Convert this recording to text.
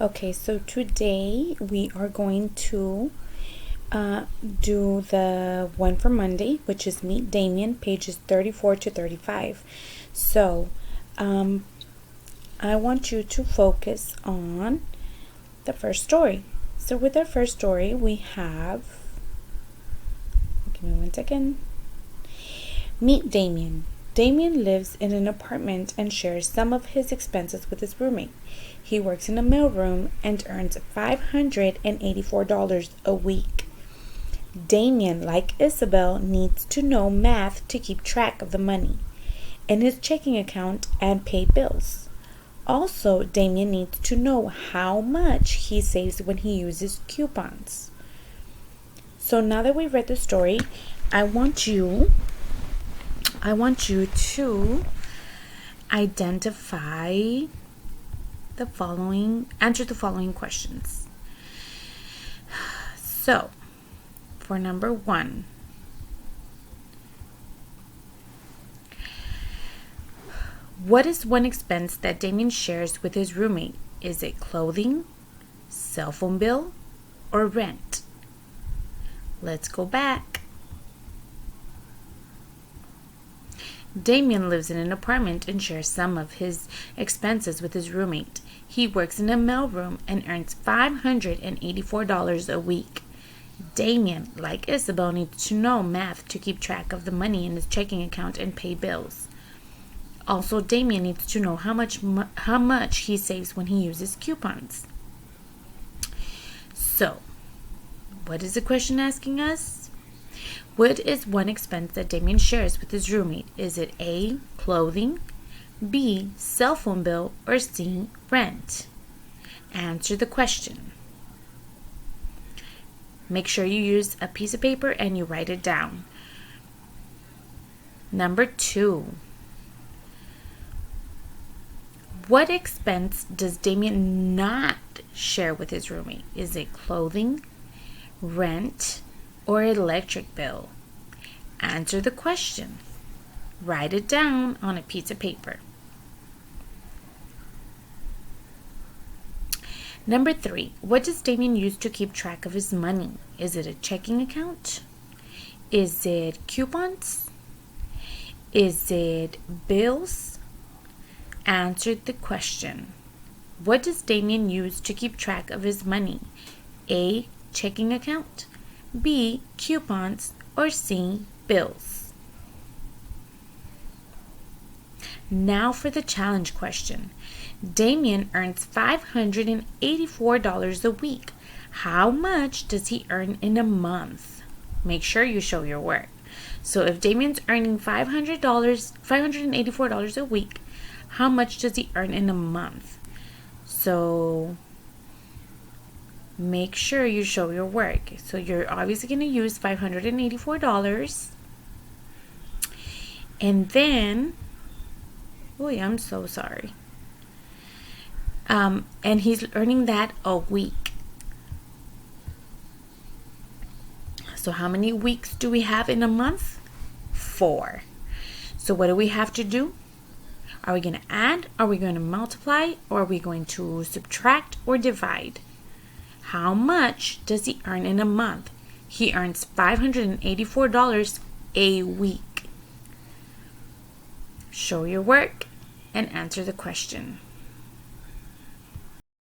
Okay, so today we are going to do the one for Monday, which is Meet Damien, pages 34 to 35. So, I want you to focus on the first story. So, with our first story, we have. Give me 1 second. Meet Damien. Damien lives in an apartment and shares some of his expenses with his roommate. He works in a mailroom and earns $584 a week. Damien, like Isabel, needs to know math to keep track of the money in his checking account and pay bills. Also, Damien needs to know how much he saves when he uses coupons. So now that we've read the story, I want you to identify answer the following questions. So, for number 1, what is one expense that Damien shares with his roommate? Is it clothing, cell phone bill, or rent? Let's go back. Damien lives in an apartment and shares some of his expenses with his roommate. He works in a mailroom and earns $584 a week. Damien, like Isabel, needs to know math to keep track of the money in his checking account and pay bills. Also, Damien needs to know how much he saves when he uses coupons. So, what is the question asking us? What is one expense that Damien shares with his roommate? Is it A, clothing, B, cell phone bill, or C, rent? Answer the question. Make sure you use a piece of paper and you write it down. Number 2. What expense does Damien not share with his roommate? Is it clothing, rent, or electric bill? Answer the question. Write it down on a piece of paper. Number 3, what does Damien use to keep track of his money? Is it a checking account? Is it coupons? Is it bills? Answer the question. What does Damien use to keep track of his money? A, checking account, B, coupons, or C, bills? Now for the challenge question. Damien earns $584 a week. How much does he earn in a month? Make sure you show your work. So if Damien's earning $584 a week, how much does he earn in a month? So make sure you show your work. So you're obviously going to use $584. And then, I'm so sorry. And he's earning that a week. So how many weeks do we have in a month? 4. So what do we have to do? Are we going to add? Are we going to multiply? Or are we going to subtract or divide? How much does he earn in a month? He earns $584 a week. Show your work and answer the question.